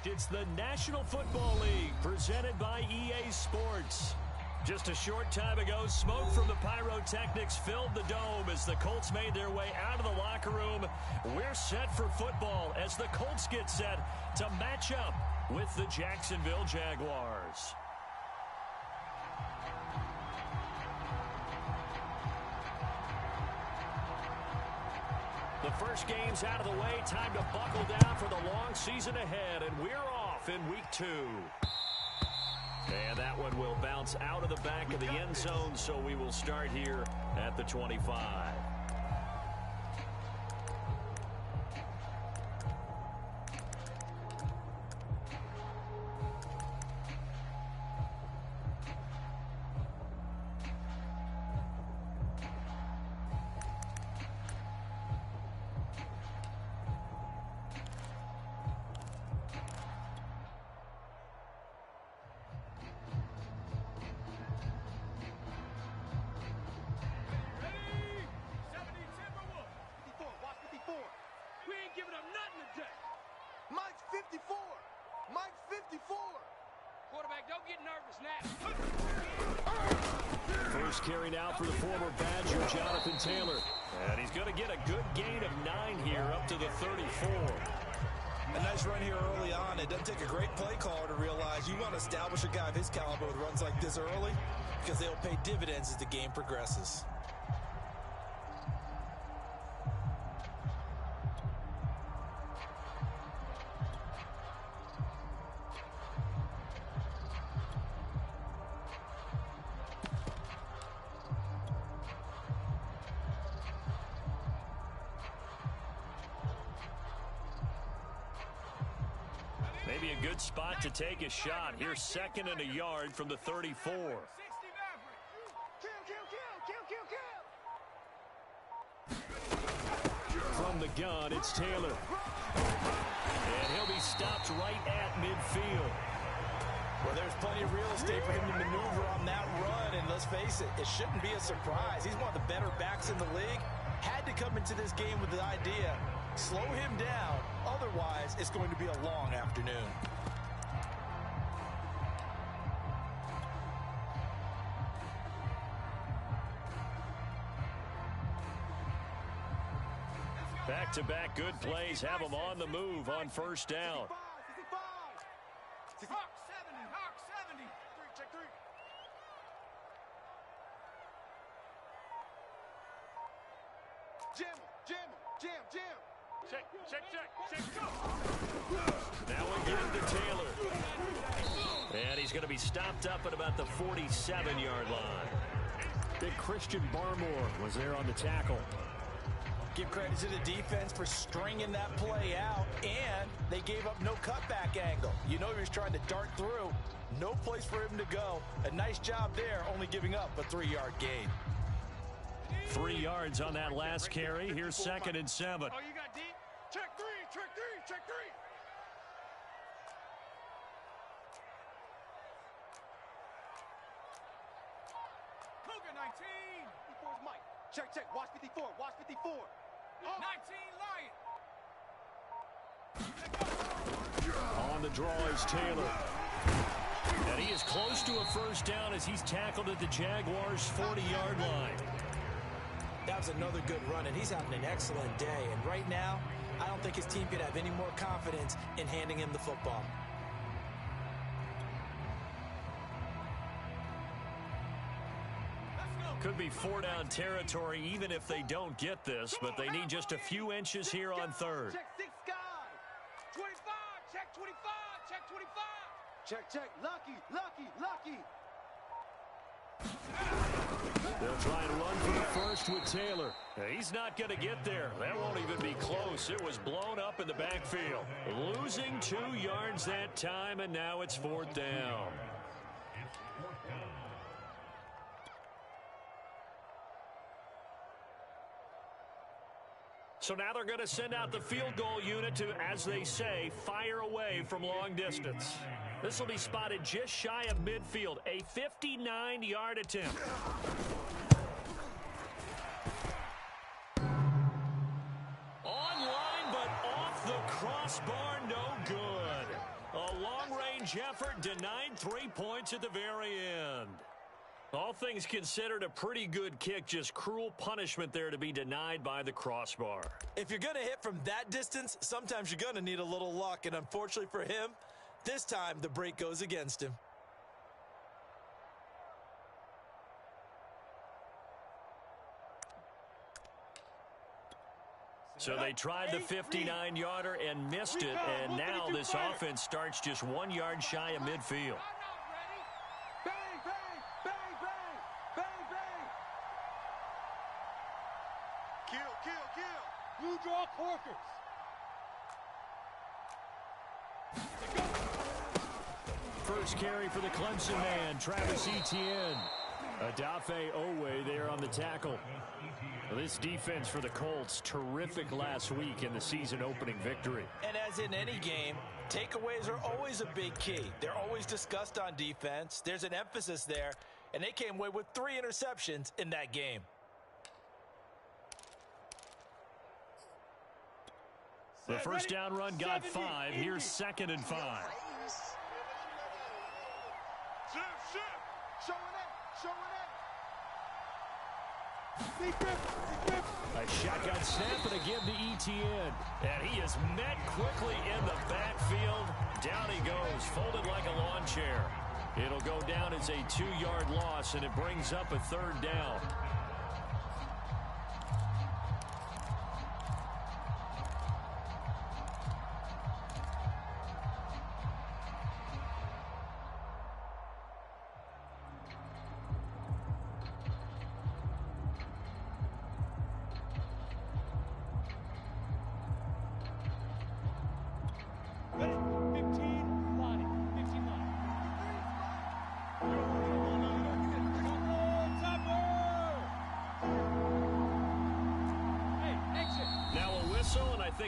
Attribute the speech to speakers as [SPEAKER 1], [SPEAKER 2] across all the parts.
[SPEAKER 1] It's the National Football League presented by EA Sports. Just a short time ago, smoke from the pyrotechnics filled the dome as the Colts made their way out of the locker room. We're set for football as the Colts get set to match up with the Jacksonville Jaguars. The first game's out of the way. Time to buckle down for the long season ahead, and we're off in week 2. And that one will bounce out of the back of the end zone, so we will start here at the 25. First carry now for the former Badger, Jonathan Taylor. And he's going to get a good gain of 9 here up to the 34.
[SPEAKER 2] A nice run here early on. It doesn't take a great play caller to realize you want to establish a guy of his caliber with runs like this early because they'll pay dividends as the game progresses.
[SPEAKER 1] Maybe a good spot to take a shot. Here's 2nd and a yard from the 34. From the gun, it's Taylor. And he'll be stopped right at midfield.
[SPEAKER 2] Well, there's plenty of real estate for him to maneuver on that run. And let's face it, it shouldn't be a surprise. He's one of the better backs in the league. Had to come into this game with the idea, slow him down. Otherwise, it's going to be a long afternoon.
[SPEAKER 1] Back-to-back good plays have him on the move on first down. Now again to Taylor. And he's going to be stopped up at about the 47-yard line. Big Christian Barmore was there on the tackle.
[SPEAKER 2] Give credit to the defense for stringing that play out, and they gave up no cutback angle. You know he was trying to dart through. No place for him to go. A nice job there, only giving up a 3-yard gain.
[SPEAKER 1] 3 yards on that last carry. Here's 2nd and 7.
[SPEAKER 3] Oh, you got deep? Check 3, check 3, check 3. Cougar 19. 54's Mike. Check, watch 54, watch 54. 19 Lion.
[SPEAKER 1] On the draw is Taylor. And he is close to a first down as he's tackled at the Jaguars' 40-yard line.
[SPEAKER 2] That was another good run, and he's having an excellent day. And right now, I don't think his team could have any more confidence in handing him the football.
[SPEAKER 1] Could be 4-down territory even if they don't get this, but they need just a few inches here on 3rd.
[SPEAKER 3] Check 6 guy. 25, check 25, check 25. Check, lucky.
[SPEAKER 1] They'll try and run for the first with Taylor. He's not going to get there. That won't even be close. It was blown up in the backfield. Losing 2 yards that time, and now it's 4th down. So now they're going to send out the field goal unit to, as they say, fire away from long distance. This will be spotted just shy of midfield, a 59-yard attempt. Online, but off the crossbar, no good. Range effort denied 3 points at the very end. All things considered, a pretty good kick. Just cruel punishment there to be denied by the crossbar.
[SPEAKER 2] If you're going to hit from that distance, sometimes you're going to need a little luck. And unfortunately for him, this time the break goes against him.
[SPEAKER 1] So they tried the 59-yarder and missed it, and now this offense starts just 1 yard shy of midfield.
[SPEAKER 3] Bang, bang, bang, bang, bang, bang. Kill, kill, kill. Blue draw Corkers.
[SPEAKER 1] First carry for the Clemson man, Travis Etienne. Adafe Owe there on the tackle. Well, this defense for the Colts, terrific last week in the season-opening victory.
[SPEAKER 2] And as in any game, takeaways are always a big key. They're always discussed on defense. There's an emphasis there, and they came away with 3 interceptions in that game.
[SPEAKER 1] The first down run got 5. Here's 2nd and 5.
[SPEAKER 3] Showing it, showing it.
[SPEAKER 1] A shotgun snap and a give to Etienne. And he is met quickly in the backfield. Down he goes, folded like a lawn chair. It'll go down as a 2-yard loss, and it brings up a 3rd down.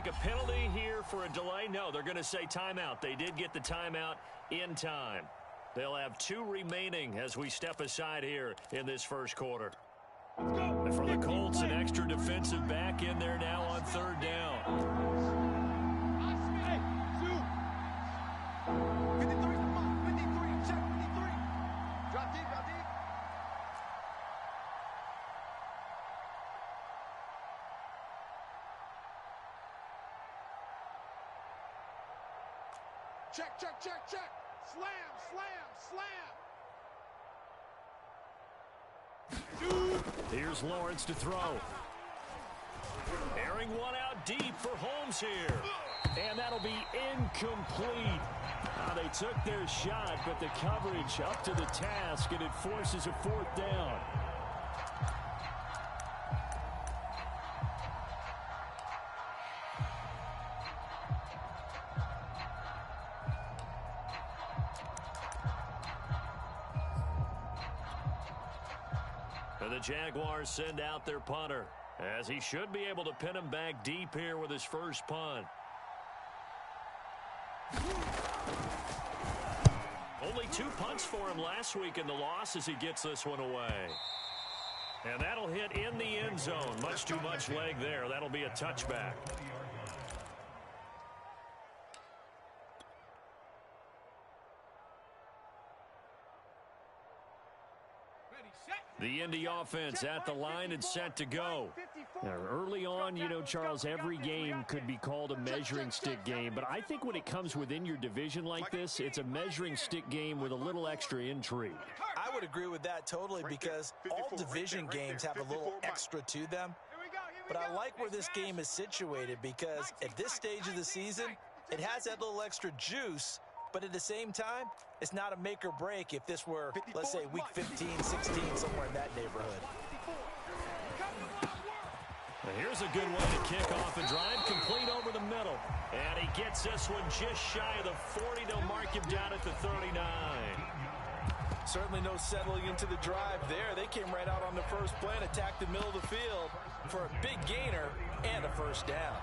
[SPEAKER 1] A penalty here for a delay? No, they're going to say timeout. They did get the timeout in time. They'll have 2 remaining as we step aside here in this first quarter. And for the Colts, an extra defensive back in there now on 3rd down.
[SPEAKER 3] 53, check 53. Drop deep, drop deep. Check, check, check, check. Slam, slam, slam.
[SPEAKER 1] Here's Lawrence to throw. Airing one out deep for Holmes here. And that'll be incomplete. They took their shot, but the coverage up to the task, and it forces a 4th down. And the Jaguars send out their punter, as he should be able to pin him back deep here with his first punt. Only 2 punts for him last week in the loss as he gets this one away. And that'll hit in the end zone. Much too much leg there. That'll be a touchback. The Indy offense at the line and set to go. Now, early on, you know, Charles, every game could be called a measuring stick game. But I think when it comes within your division like this, it's a measuring stick game with a little extra intrigue.
[SPEAKER 2] I would agree with that totally because all division games have a little extra to them. But I like where this game is situated because at this stage of the season, it has that little extra juice. But at the same time, it's not a make or break if this were, let's say, week 15, 16, somewhere in that neighborhood.
[SPEAKER 1] Well, here's a good way to kick off a drive, complete over the middle. And he gets this one just shy of the 40. They'll mark him down at the 39.
[SPEAKER 2] Certainly no settling into the drive there. They came right out on the first play and attacked the middle of the field for a big gainer and a first down.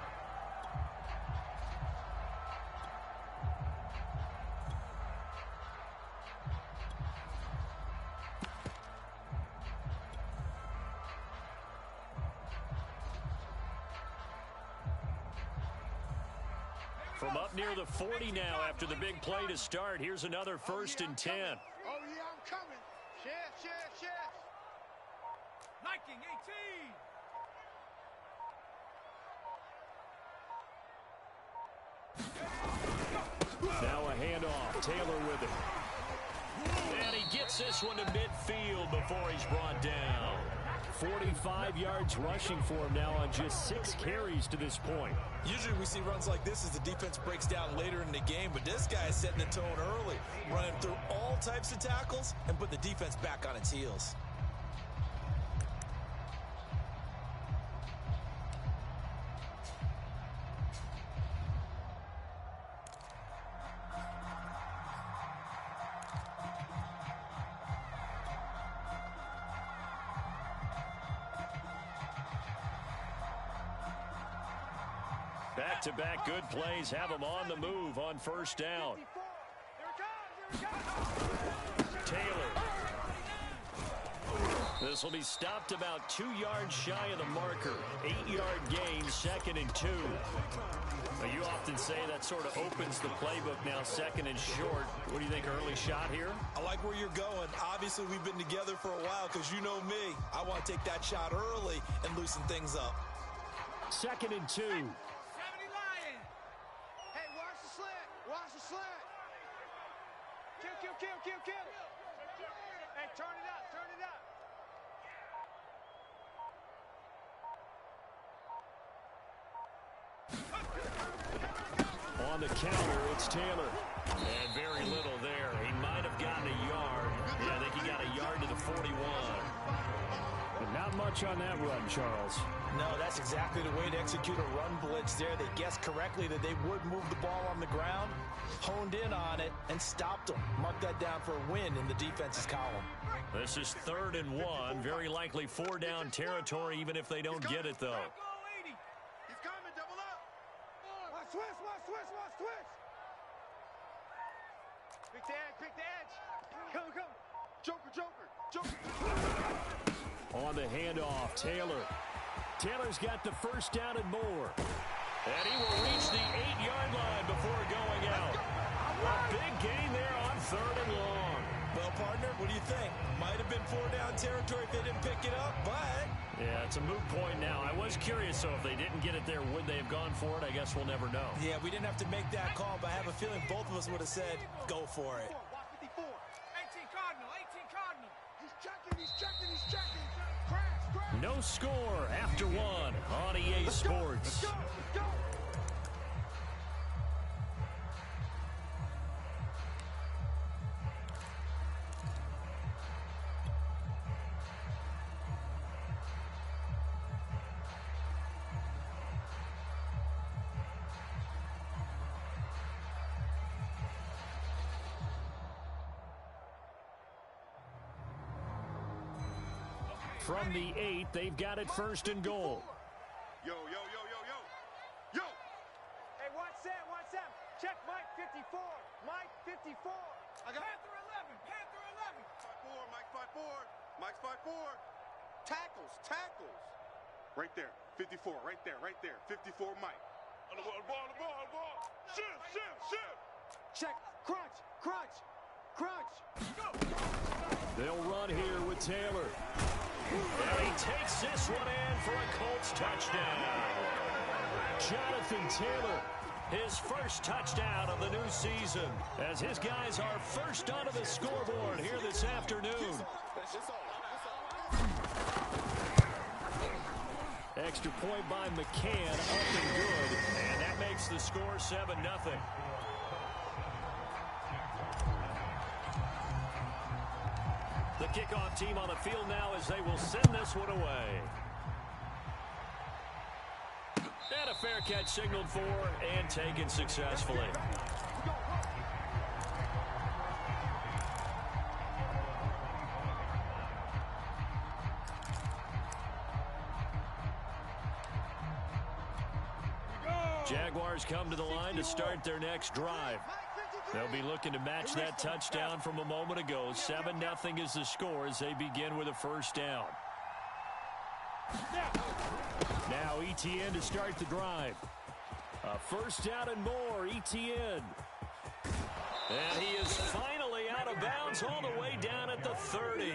[SPEAKER 1] From up near the 40 now after the big play to start. Here's another 1st and 10.
[SPEAKER 3] Oh, yeah, I'm coming. Shift.
[SPEAKER 4] Liking 18.
[SPEAKER 1] Now a handoff. Taylor with it. And he gets this one to midfield before he's brought down. 45 yards rushing for him now on just 6 carries to this point.
[SPEAKER 2] Usually we see runs like this as the defense breaks down later in the game, but this guy is setting the tone early, running through all types of tackles and put the defense back on its heels.
[SPEAKER 1] Back-to-back good plays have him on the move on 1st down. Taylor. This will be stopped about 2 yards shy of the marker. 8-yard gain, 2nd and 2. Now, you often say that sort of opens the playbook now, 2nd and short. What do you think, early shot here?
[SPEAKER 2] I like where you're going. Obviously, we've been together for a while because you know me. I want to take that shot early and loosen things up.
[SPEAKER 1] 2nd and 2.
[SPEAKER 3] Watch the slant. Kill. Hey, turn it up.
[SPEAKER 1] On the counter, it's Taylor. And very little there. He might have gotten a yard. Yeah, I think he got a yard to the 41. But not much on that run, Charles.
[SPEAKER 2] No, that's exactly the way to execute a run blitz there. They guessed correctly that they would move the ball on the ground, honed in on it, and stopped them. Mark that down for a win in the defense's column.
[SPEAKER 1] This is 3rd and 1. Very likely 4-down territory, even if they don't get it, though.
[SPEAKER 3] He's coming, double up. Watch twist. Pick the edge. Come. Joker.
[SPEAKER 1] On the handoff, Taylor. Taylor's got the 1st down and more. And he will reach the 8-yard line before going out. A big gain there on 3rd and long.
[SPEAKER 2] Well, partner, what do you think? Might have been 4-down territory if they didn't pick it up, but...
[SPEAKER 1] Yeah, it's a moot point now. I was curious, though, if they didn't get it there, would they have gone for it? I guess we'll never know.
[SPEAKER 2] Yeah, we didn't have to make that call, but I have a feeling both of us would have said, go for it.
[SPEAKER 4] 18 Cardinal.
[SPEAKER 3] He's checking. Crash.
[SPEAKER 1] No score after 1 on EA Sports.
[SPEAKER 3] Let's go.
[SPEAKER 1] From the 8, they've got it 1st and goal.
[SPEAKER 3] Yo. Hey, watch Sam. Check Mike 54. I got
[SPEAKER 4] Panther 11.
[SPEAKER 3] Mike 5'4". Tackles. Right there. 54. Right there. 54 Mike. On the ball. Shift. Check. Crunch.
[SPEAKER 1] They'll run here with Taylor. And he takes this one in for a Colts touchdown. Jonathan Taylor, his 1st touchdown of the new season, as his guys are 1st onto the scoreboard here this afternoon. Extra point by McCann, up and good, and that makes the score 7-0. The kickoff team on the field now as they will send this one away. And a fair catch signaled for and taken successfully. Jaguars come to the line to start their next drive. They'll be looking to match that touchdown from a moment ago. 7-0 is the score as they begin with a 1st down. Now ETN to start the drive. A first down and more, ETN. And he is finally out of bounds all the way down at the 30.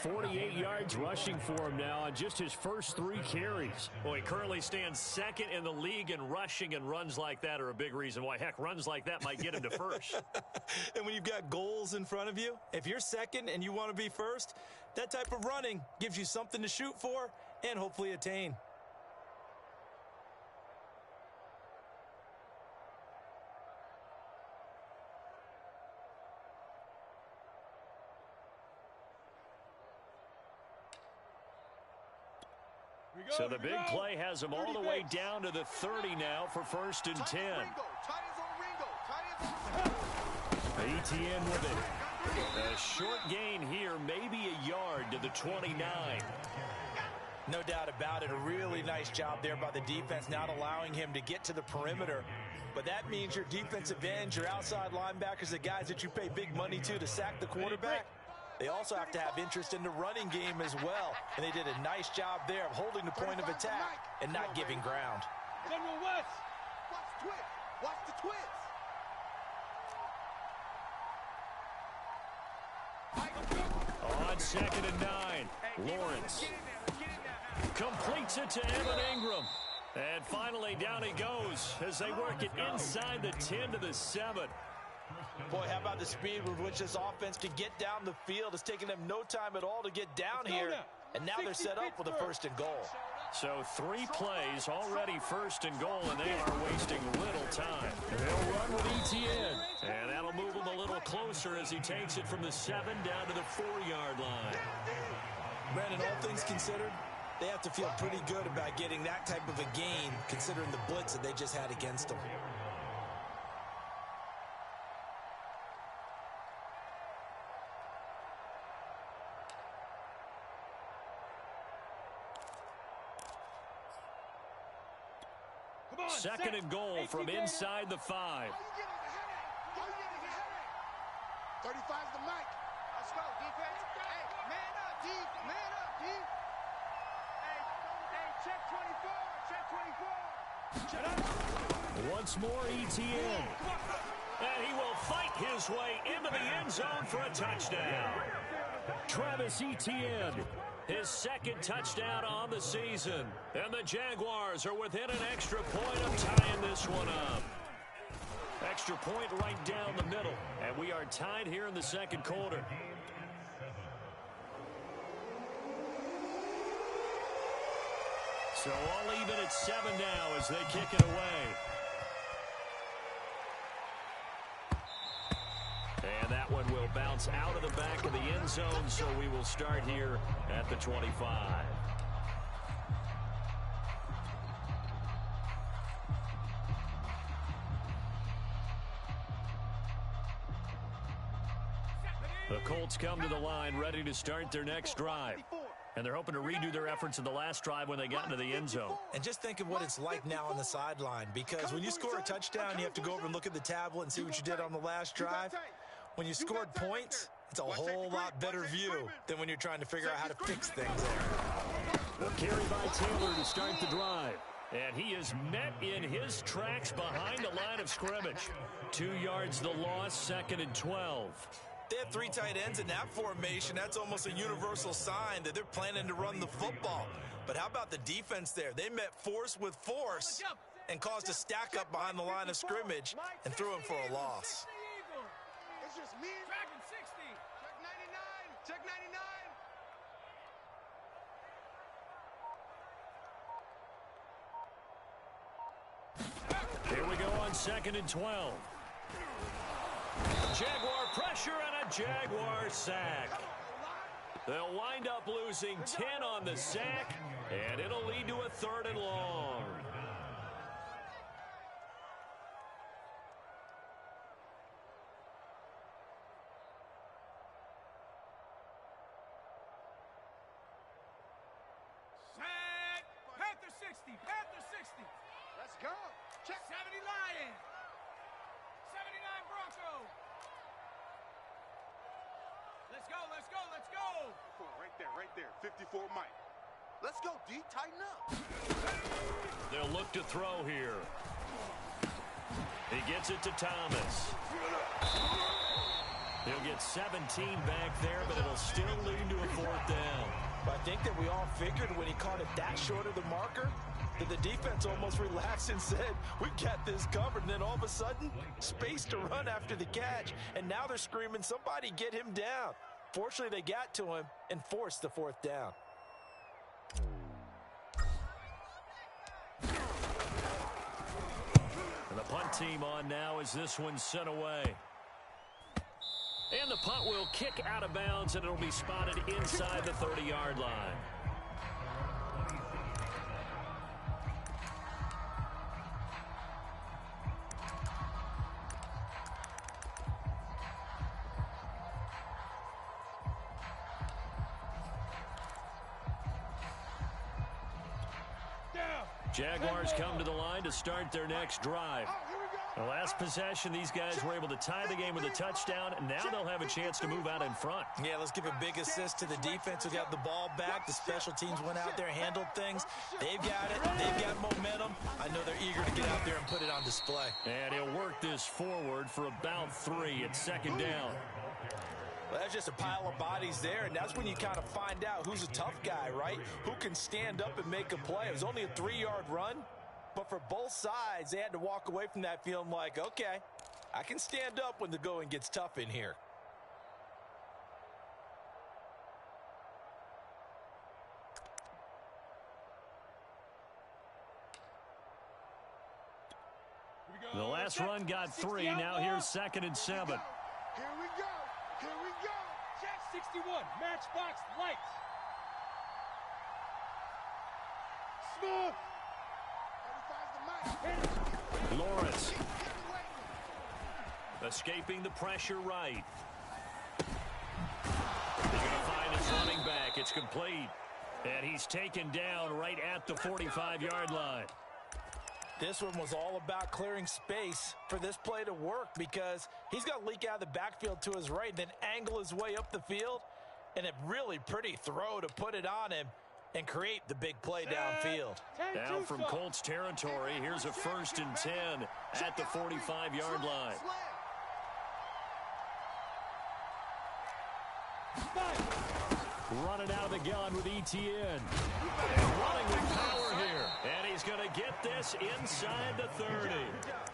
[SPEAKER 1] 48 yards rushing for him now on just his first 3 carries. Well, he currently stands second in the league in rushing, and runs like that are a big reason why. Heck, runs like that might get him to first.
[SPEAKER 2] And when you've got goals in front of you, if you're second and you want to be first, that type of running gives you something to shoot for and hopefully attain.
[SPEAKER 1] So the big play has him all the way down to the 30 now for first and 10. ETN with it. A short gain here, maybe a yard to the 29.
[SPEAKER 2] No doubt about it. A really nice job there by the defense, not allowing him to get to the perimeter. But that means your defensive ends, your outside linebackers, the guys that you pay big money to sack the quarterback, they also have to have interest in the running game as well. And they did a nice job there of holding the point of attack and not giving ground.
[SPEAKER 4] General West.
[SPEAKER 3] Watch the twist.
[SPEAKER 1] On second and 9, Lawrence completes it to Evan Ingram. And finally down he goes as they work it inside the 10 to the 7.
[SPEAKER 2] Boy, how about the speed with which this offense can get down the field? It's taken them no time at all to get down here. And now they're set up with a first and goal.
[SPEAKER 1] So 3 plays already first and goal, and they are wasting little time. They'll run with ETN. And that'll move him a little closer as he takes it from the 7 down to the 4-yard line.
[SPEAKER 2] Brandon, all things considered, they have to feel pretty good about getting that type of a gain, considering the blitz that they just had against them.
[SPEAKER 1] Second and goal from inside the 5.
[SPEAKER 3] 35's the mic.
[SPEAKER 4] Let's go, defense. Hey, man up, D. Man up, D. Hey, check 24. Check 24.
[SPEAKER 1] Once more, ETN. And he will fight his way into the end zone for a touchdown. Travis Etienne, his second touchdown on the season. And the Jaguars are within an extra point of tying this one up. Extra point right down the middle. And we are tied here in the second quarter. So all even at 7 now as they kick it away. And that one will bounce out of the back of the end zone, so we will start here at the 25. The Colts come to the line ready to start their next drive. And they're hoping to redo their efforts in the last drive when they got into the end zone.
[SPEAKER 2] And just think of what it's like now on the sideline, because when you score a touchdown, you have to go over and look at the tablet and see what you did on the last drive. When you scored points, it's a whole lot better view than when you're trying to figure out how to fix things there.
[SPEAKER 1] A carry by Taylor to start the drive. And he is met in his tracks behind the line of scrimmage. 2 yards the loss, second and 12.
[SPEAKER 2] They have 3 tight ends in that formation. That's almost a universal sign that they're planning to run the football. But how about the defense there? They met force with force and caused a stack up behind the line of scrimmage and threw him for a loss.
[SPEAKER 4] It's just me. Dragon 60. Check 99. Check 99.
[SPEAKER 1] Here we go on second and 12. Jaguar pressure and a Jaguar sack. They'll wind up losing 10 on the sack, and it'll lead to a 3rd and long.
[SPEAKER 4] Set. Panther 60. Panther 60. Let's go. Check 70 Lions. 79 Broncos. Let's go, let's go, let's go.
[SPEAKER 3] Right there. 54 Mike. Let's go, D. Tighten up.
[SPEAKER 1] They'll look to throw here. He gets it to Thomas. He'll get 17 back there, but it'll still lead to a fourth down.
[SPEAKER 2] I think that we all figured when he caught it that short of the marker that the defense almost relaxed and said, we got this covered. And then all of a sudden, space to run after the catch. And now they're screaming, somebody get him down. Fortunately, they got to him and forced the fourth down.
[SPEAKER 1] And the punt team on now as this one's sent away. And the punt will kick out of bounds, and it'll be spotted inside the 30-yard line. Jaguars come to the line to start their next drive. The last possession, these guys were able to tie the game with a touchdown, and now they'll have a chance to move out in front.
[SPEAKER 2] Yeah, let's give a big assist to the defense who got the ball back. The special teams went out there, handled things. They've got it. They've got momentum. I know they're eager to get out there and put it on display.
[SPEAKER 1] And he'll work this forward for about 3 at second down.
[SPEAKER 2] Well, that's just a pile of bodies there, and that's when you kind of find out who's a tough guy, right? Who can stand up and make a play. It was only a 3-yard run, but for both sides, they had to walk away from that feeling like, okay, I can stand up when the going gets tough in here.
[SPEAKER 1] The last run got 3. Now here's 2nd and 7.
[SPEAKER 4] Here we go. Here we go. JAX 61. Matchbox lights. Smooth.
[SPEAKER 1] Lawrence. Escaping the pressure right. He's going to find his running back. It's complete. And he's taken down right at the 45-yard line.
[SPEAKER 2] This one was all about clearing space for this play to work because he's got to leak out of the backfield to his right, then angle his way up the field, and a really pretty throw to put it on him and create the big play downfield.
[SPEAKER 1] Now from Colts territory, here's a 1st and 10 at the 45-yard line. Running out of the gun with Etienne. And running with power here. And he's going to get this inside the 30.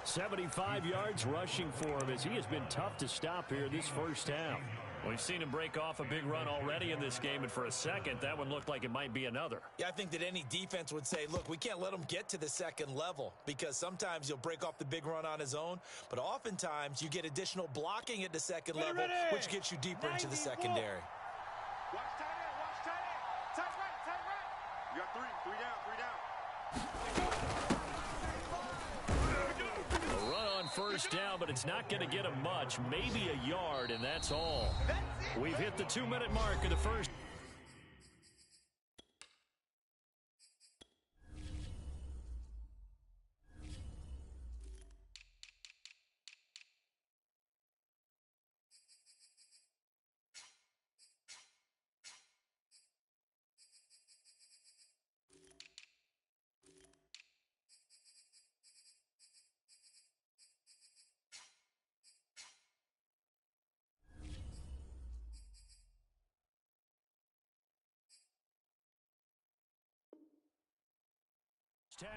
[SPEAKER 1] 75 yards rushing for him as he has been tough to stop here this first half. We've seen him break off a big run already in this game, and for a second, that one looked like it might be another.
[SPEAKER 2] Yeah, I think that any defense would say, look, we can't let him get to the second level because sometimes he'll break off the big run on his own, but oftentimes you get additional blocking at the second level, which gets you deeper into the secondary.
[SPEAKER 4] Watch tight end. Watch tight end. Tight right. Tight right.
[SPEAKER 3] You got 3 down, 3 down.
[SPEAKER 1] A run on first down, but it's not going to get him much. Maybe a yard, and that's all. We've hit the 2-minute mark of the first.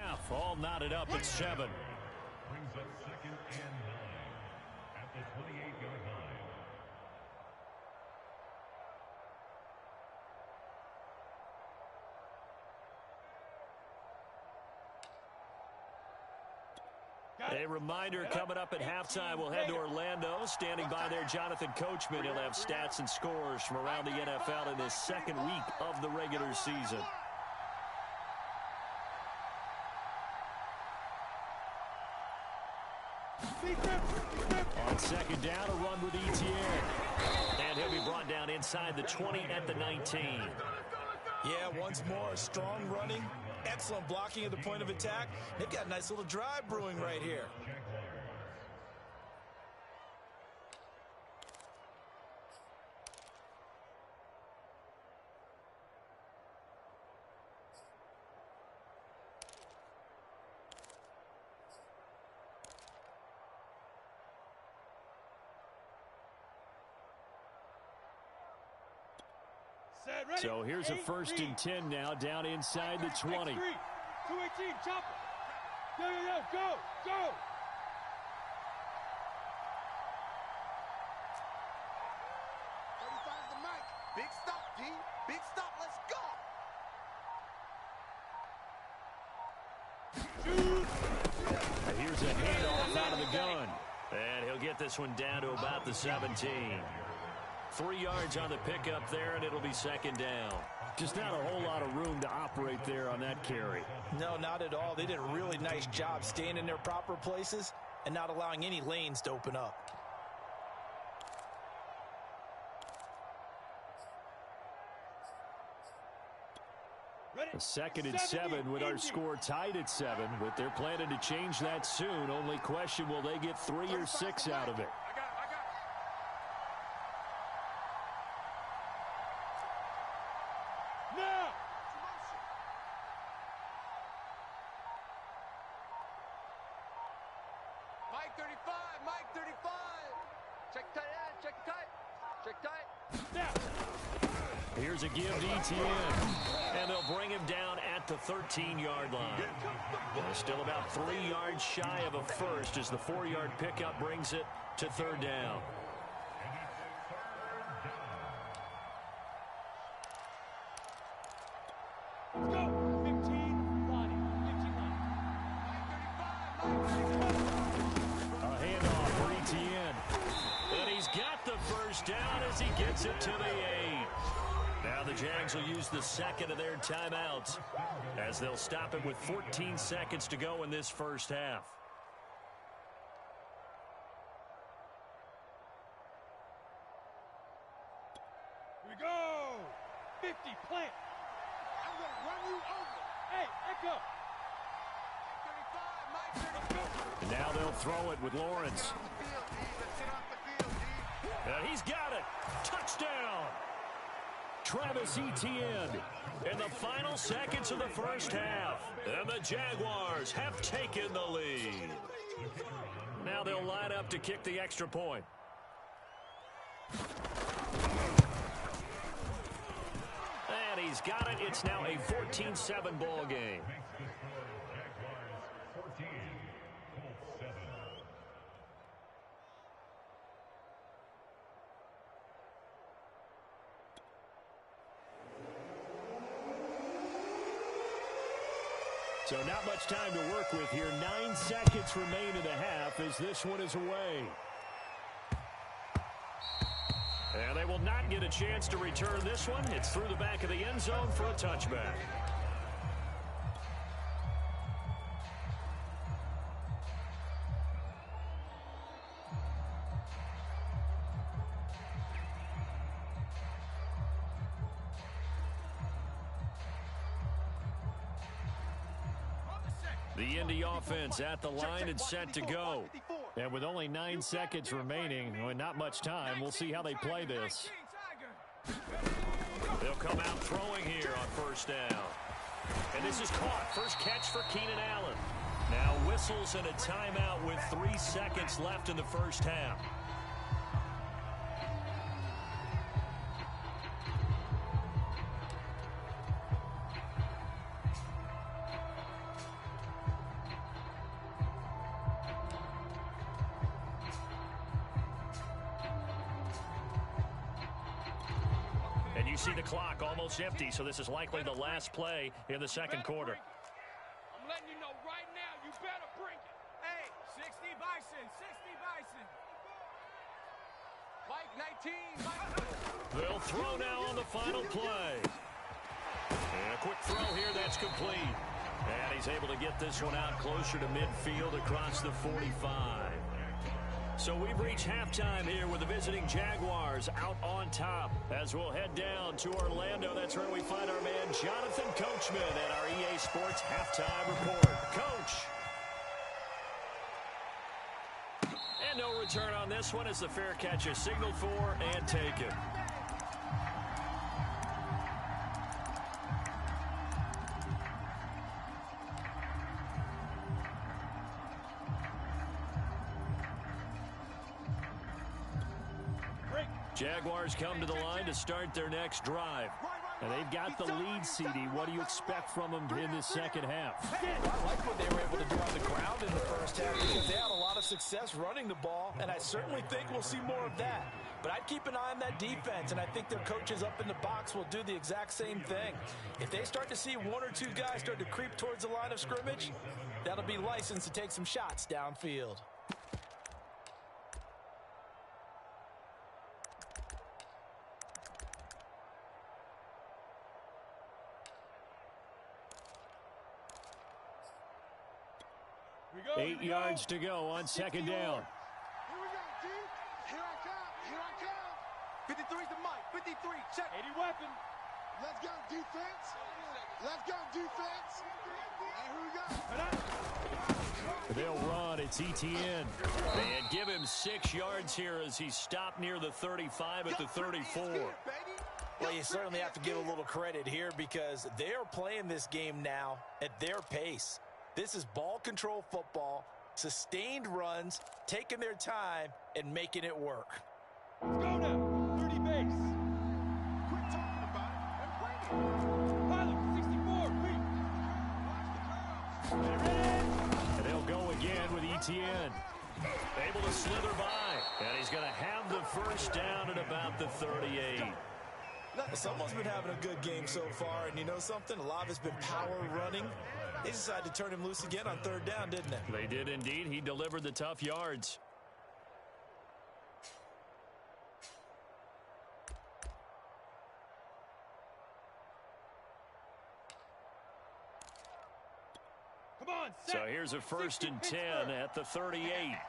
[SPEAKER 1] Half all knotted up at 7.
[SPEAKER 5] Brings up 2nd and 9 at the 28-yard line.
[SPEAKER 1] A reminder coming up at halftime. We'll head to Orlando. Standing by there, Jonathan Coachman. He'll have stats and scores from around the NFL in this second week of the regular season. On second down, a run with Etienne. And he'll be brought down inside the 20 at the 19.
[SPEAKER 2] Yeah, once more, strong running, excellent blocking at the point of attack. They've got a nice little drive brewing right here.
[SPEAKER 1] So here's a 1st and 10 now, down inside the 20.
[SPEAKER 4] 218, chop it. Yo, go, go.
[SPEAKER 3] 35's the mic. Big stop, D. Big stop. Let's go.
[SPEAKER 1] Here's a handoff out of the gun. And he'll get this one down to about the 17. 3 yards on the pickup there, and it'll be 2nd down. Just not a whole lot of room to operate there on that carry.
[SPEAKER 2] No, not at all. They did a really nice job staying in their proper places and not allowing any lanes to open up.
[SPEAKER 1] A 2nd and 7 with our score tied at 7, but they're planning to change that soon. Only question, will they get 3 or 6 out of it?
[SPEAKER 4] Now.
[SPEAKER 6] Mike 35, Mike 35. Check tight end, check tight. Check tight.
[SPEAKER 1] Here's a give to ETN. And they'll bring him down at the 13-yard line. Still about 3 yards shy of a first as the 4-yard pickup brings it to 3rd down.
[SPEAKER 4] Let's go. 15, Lonnie. 15, Lonnie.
[SPEAKER 1] A handoff for ETN. And he's got the 1st down as he gets it to the 8. Now the Jags will use the 2nd of their timeouts as they'll stop it with 14 seconds to go in this 1st half.
[SPEAKER 4] Here we go. 50, plant.
[SPEAKER 3] I'm going to run you over.
[SPEAKER 4] Hey, Echo.
[SPEAKER 6] Mike 35, Mike 35.
[SPEAKER 1] And now they'll throw it with Lawrence.
[SPEAKER 3] Off the field, D. Let's get off the field, D.
[SPEAKER 1] And he's got it. Touchdown. Travis Etienne in the final seconds of the 1st half. And the Jaguars have taken the lead. Now they'll line up to kick the extra point. And he's got it. It's now a 14-7 ball game. So not much time to work with here. 9 seconds remain in the half as this one is away. And they will not get a chance to return this one. It's through the back of the end zone for a touchback. The Indy offense at the line and set to go. And with only 9 seconds remaining, and not much time, we'll see how they play this. They'll come out throwing here on 1st down. And this is caught. First catch for Keenan Allen. Now whistles and a timeout with 3 seconds left in the 1st half. You see the clock almost empty, so this is likely the last play in the 2nd quarter.
[SPEAKER 4] I'm letting you know right now, you better bring it. Hey, 60 Bison, 60 Bison.
[SPEAKER 6] Mike 19, Mike.
[SPEAKER 1] They'll throw now on the final play. And a quick throw here, that's complete. And he's able to get this one out closer to midfield across the 45. So we've reached halftime here with the visiting Jaguars out on top. As we'll head down to Orlando, that's where we find our man Jonathan Coachman at our EA Sports Halftime Report. Coach. And no return on this one as the fair catch is signaled for and taken. Jaguars come to the line to start their next drive. And they've got the lead, CD. What do you expect from them in the second half?
[SPEAKER 2] I like what they were able to do on the ground in the first half because they had a lot of success running the ball, and I certainly think we'll see more of that. But I'd keep an eye on that defense, and I think their coaches up in the box will do the exact same thing. If they start to see one or two guys start to creep towards the line of scrimmage, that'll be licensed to take some shots downfield.
[SPEAKER 4] Here we go,
[SPEAKER 1] 8 yards to go on second down.
[SPEAKER 6] Here we go, D. Here I come. Here I come. 53's the mic. 53. Check.
[SPEAKER 4] 80 weapon.
[SPEAKER 6] Let's go, defense. Let's go, defense. And here we go.
[SPEAKER 1] They'll run. It's ETN. And give him 6 yards here as he stopped near the 35 at the 34.
[SPEAKER 2] Well, you certainly have to give a little credit here because they are playing this game now at their pace. This is ball control football, sustained runs, taking their time, and making it work.
[SPEAKER 4] Let's go now. 30 base.
[SPEAKER 6] Quit talking about it and play it.
[SPEAKER 4] Pilot, 64, weak. Watch the curls. Ready?
[SPEAKER 1] And they'll go again with ETN. Able to slither by. And he's going to have the first down at about the 38.
[SPEAKER 2] Someone's been having a good game so far, and you know something? A lot of it's been power running. They decided to turn him loose again on third down, didn't they?
[SPEAKER 1] They did indeed. He delivered the tough yards.
[SPEAKER 4] Come on, set.
[SPEAKER 1] So here's a 1st and 10 at the 38.
[SPEAKER 6] 58's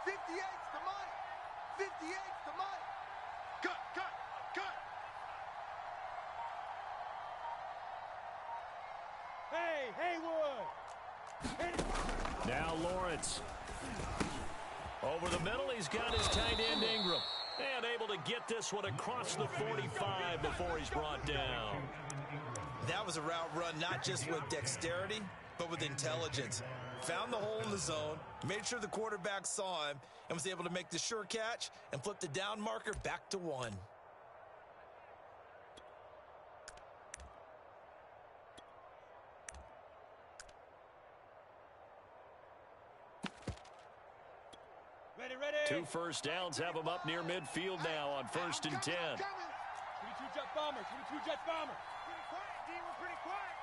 [SPEAKER 6] the money. 58's the money. Cut, cut, cut.
[SPEAKER 4] Hey, Haywood. Hit it.
[SPEAKER 1] Now Lawrence. Over the middle, he's got his tight end Ingram. And able to get this one across the 45 before he's brought down.
[SPEAKER 2] That was a route run not just with dexterity, but with intelligence. Found the hole in the zone, made sure the quarterback saw him, and was able to make the sure catch and flip the down marker back to 1.
[SPEAKER 4] Ready, ready.
[SPEAKER 1] 2 first downs have him up near midfield now on 1st and 10.
[SPEAKER 4] 22 jet bomber, 22 jet bomber.
[SPEAKER 6] Pretty quiet, D. We're pretty quiet.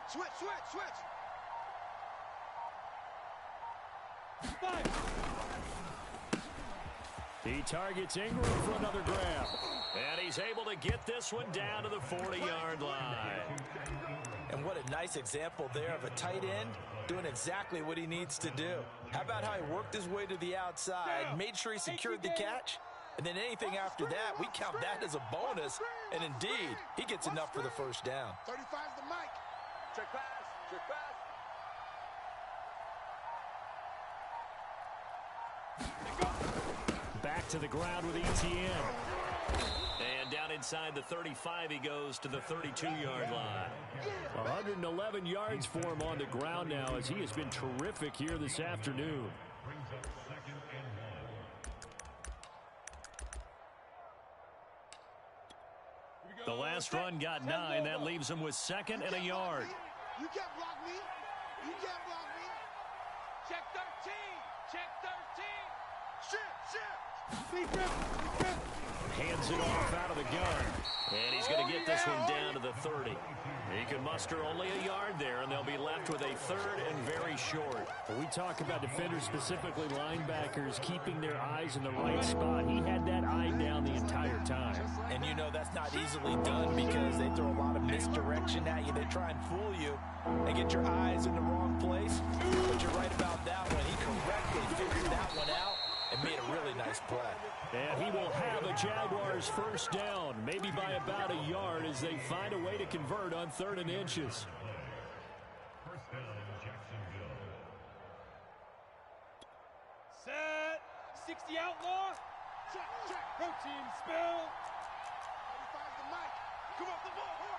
[SPEAKER 6] Switch, switch, switch.
[SPEAKER 4] Fire.
[SPEAKER 1] He targets Ingram for another grab. And he's able to get this one down to the 40-yard line.
[SPEAKER 2] And what a nice example there of a tight end doing exactly what he needs to do. How about how he worked his way to the outside, made sure he secured the catch, and then anything after that, we count that as a bonus. And indeed, he gets enough for the first down.
[SPEAKER 6] 35's the mic. Check pass, check pass.
[SPEAKER 1] Back to the ground with ETN. And down inside the 35, he goes to the 32-yard line. 111 yards for him on the ground now as he has been terrific here this afternoon.
[SPEAKER 5] Brings up 2nd and 1.
[SPEAKER 1] The last run got 9. That leaves him with 2nd and a yard.
[SPEAKER 6] You can't block me. You can't block me.
[SPEAKER 4] Check 13. Check 13.
[SPEAKER 6] Shit, shit.
[SPEAKER 1] Hands it off out of the gun. And he's going to get this one down to the 30. He can muster only a yard there, and they'll be left with a 3rd and very short. When we talk about defenders, specifically linebackers, keeping their eyes in the right spot, he had that eye down the entire time.
[SPEAKER 2] And you know that's not easily done because they throw a lot of misdirection at you. They try and fool you and get your eyes in the wrong place. But you're right about that one. He correctly figured that one out and made a really nice play.
[SPEAKER 1] And he will have a Jaguars first down, maybe by about a yard as they find a way to convert on 3rd and inches.
[SPEAKER 5] First down, Jacksonville.
[SPEAKER 4] Set. 60 outlaw.
[SPEAKER 6] Check, check.
[SPEAKER 4] Protein spill.
[SPEAKER 6] 35's the mic. Come off the ball.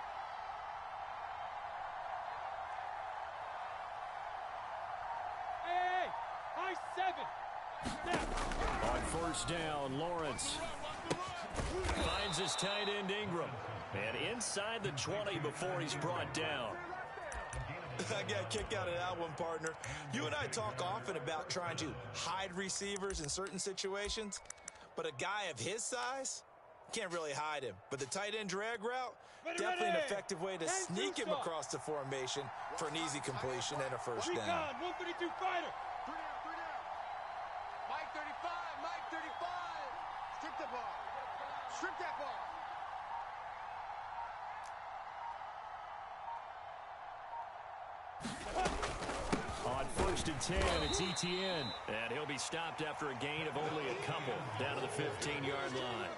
[SPEAKER 4] Hey, high 7. Snap.
[SPEAKER 1] On first down, Lawrence finds his tight end Ingram. And inside the 20 before he's brought down.
[SPEAKER 2] I got a kick out of that one, partner. You and I talk often about trying to hide receivers in certain situations, but a guy of his size can't really hide him. But the tight end drag route, definitely an effective way to sneak him across the formation for an easy completion and a first down.
[SPEAKER 4] 132 fighter.
[SPEAKER 6] 3 down. Mike 35, Mike 35. Strip the ball. Strip that ball.
[SPEAKER 1] On first and 10, it's ETN. And he'll be stopped after a gain of only a couple down to the 15-yard line.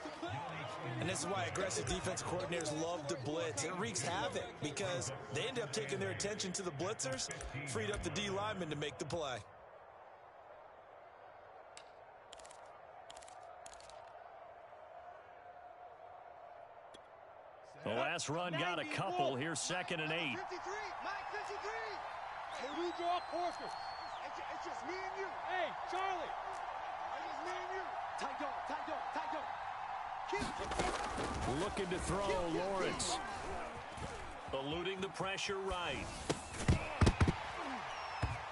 [SPEAKER 2] And this is why aggressive defense coordinators love to blitz. It wreaks havoc because they end up taking their attention to the blitzers, freed up the D lineman to make the play.
[SPEAKER 1] The last run got a couple. Here's 2nd and 8.
[SPEAKER 6] 53, Mike 53.
[SPEAKER 4] Hey, we draw Corker.
[SPEAKER 6] It's just me and you.
[SPEAKER 4] Hey, Charlie.
[SPEAKER 6] It's just me and you. Tight dog, tight dog, tight dog.
[SPEAKER 1] Looking to throw, Lawrence. Eluding the pressure right.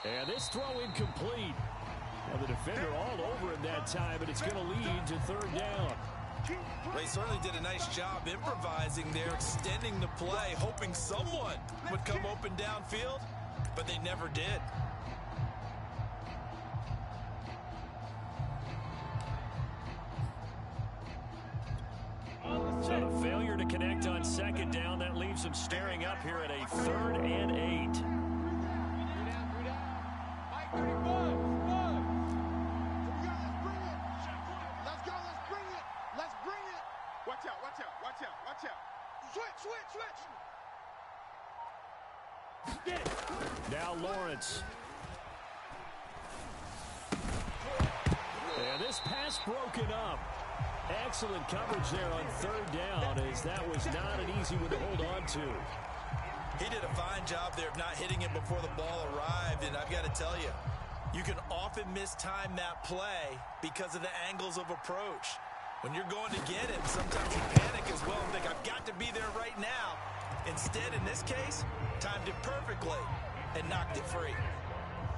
[SPEAKER 1] And this throw incomplete. Well, the defender all over him that time, but it's going to lead to 3rd down.
[SPEAKER 2] They certainly did a nice job improvising there, extending the play, hoping someone would come open downfield, but they never did.
[SPEAKER 1] So a failure to connect on 2nd down. That leaves them staring up here at a 3rd and 8.
[SPEAKER 6] 3 down. Mike 35. Let's go, let's bring it. Let's bring it.
[SPEAKER 3] Watch out, watch out, watch out, watch out.
[SPEAKER 6] Switch.
[SPEAKER 1] Now Lawrence. And this pass broken up. Excellent coverage there on 3rd down, as that was not an easy one to hold on to.
[SPEAKER 2] He did a fine job there of not hitting it before the ball arrived, and I've got to tell you, you can often mistime that play because of the angles of approach. When you're going to get him, sometimes you panic as well and think, I've got to be there right now. Instead, in this case, timed it perfectly and knocked it free.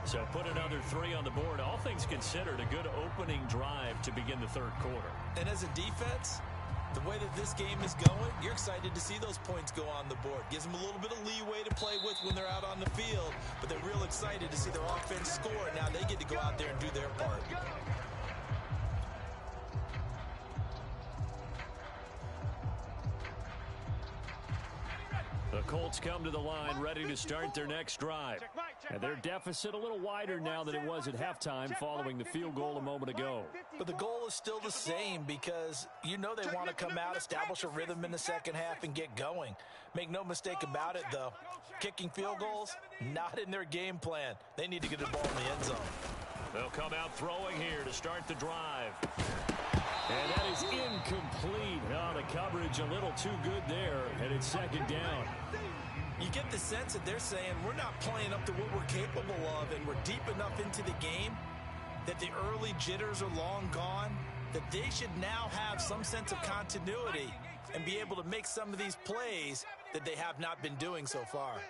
[SPEAKER 1] So put another 3 on the board. All things considered, a good opening drive to begin the 3rd quarter.
[SPEAKER 2] And as a defense, the way that this game is going, you're excited to see those points go on the board. Gives them a little bit of leeway to play with when they're out on the field, but they're real excited to see their offense score. Now they get to go out there and do their part.
[SPEAKER 1] The Colts come to the line ready to start their next drive. And their deficit a little wider now than it was at halftime following the field goal a moment ago.
[SPEAKER 2] But the goal is still the same because you know they want to come out, establish a rhythm in the second half, and get going. Make no mistake about it, though. Kicking field goals, not in their game plan. They need to get the ball in the end zone.
[SPEAKER 1] They'll come out throwing here to start the drive. And that is incomplete. Oh, the coverage a little too good there, and it's 2nd down.
[SPEAKER 2] You get the sense that they're saying we're not playing up to what we're capable of, and we're deep enough into the game that the early jitters are long gone, that they should now have some sense of continuity and be able to make some of these plays that they have not been doing so far.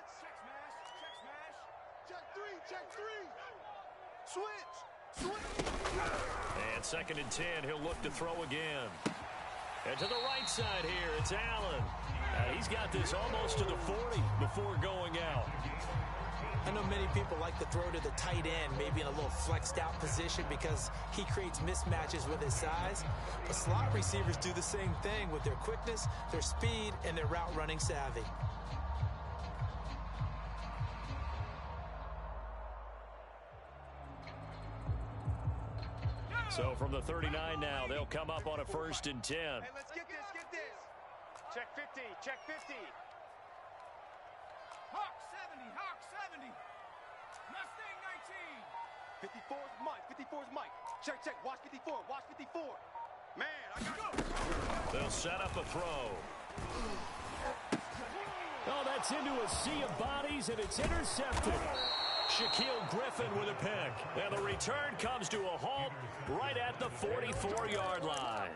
[SPEAKER 6] Check 3. Switch.
[SPEAKER 1] And 2nd and 10, he'll look to throw again. And to the right side here, it's Allen. He's got this almost to the 40 before going out.
[SPEAKER 2] I know many people like to throw to the tight end, maybe in a little flexed out position because he creates mismatches with his size. But slot receivers do the same thing with their quickness, their speed, and their route running savvy.
[SPEAKER 1] So from the 39 now, they'll come up on a 1st and 10.
[SPEAKER 6] Hey, let's get this. Check 50.
[SPEAKER 4] Hawk 70. Mustang 19.
[SPEAKER 6] 54's Mike. Check. Watch 54.
[SPEAKER 3] Man, I got
[SPEAKER 1] They'll set up a throw. Oh, that's into a sea of bodies, and it's intercepted. Shaquille Griffin with a pick. And the return comes to a halt right at the 44-yard line.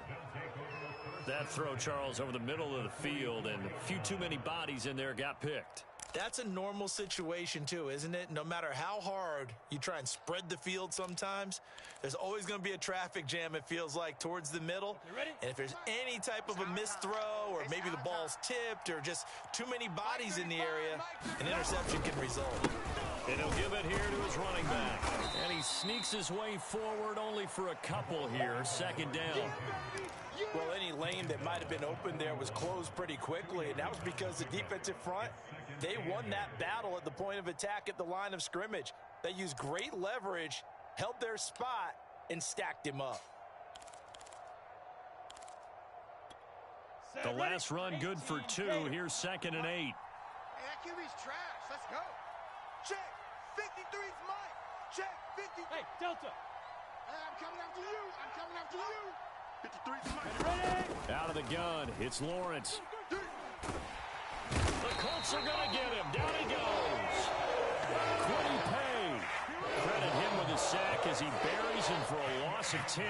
[SPEAKER 1] That throw, Charles, over the middle of the field, and a few too many bodies in there got picked.
[SPEAKER 2] That's a normal situation, too, isn't it? No matter how hard you try and spread the field sometimes, there's always going to be a traffic jam, it feels like, towards the middle. And if there's any type of a missed throw or maybe the ball's tipped or just too many bodies in the area, an interception can result.
[SPEAKER 1] And he'll give it here to his running back. And he sneaks his way forward only for a couple here. Second down.
[SPEAKER 2] Well, any lane that might have been open there was closed pretty quickly, and that was because the defensive front, they won that battle at the point of attack at the line of scrimmage. They used great leverage, held their spot, and stacked him up.
[SPEAKER 1] The last run good for 2. Here's 2nd and 8.
[SPEAKER 6] Hey, that QB's trash. Let's go. Check. 53's Mike. Check. 53.
[SPEAKER 4] Hey, Delta.
[SPEAKER 6] Hey, I'm coming after you. I'm coming after you.
[SPEAKER 3] 53's Mike.
[SPEAKER 1] Out of the gun, it's Lawrence. The Colts are going to get him. Down he goes. Quiddy Pay. Credit him with a sack as he buries him for a loss of 10.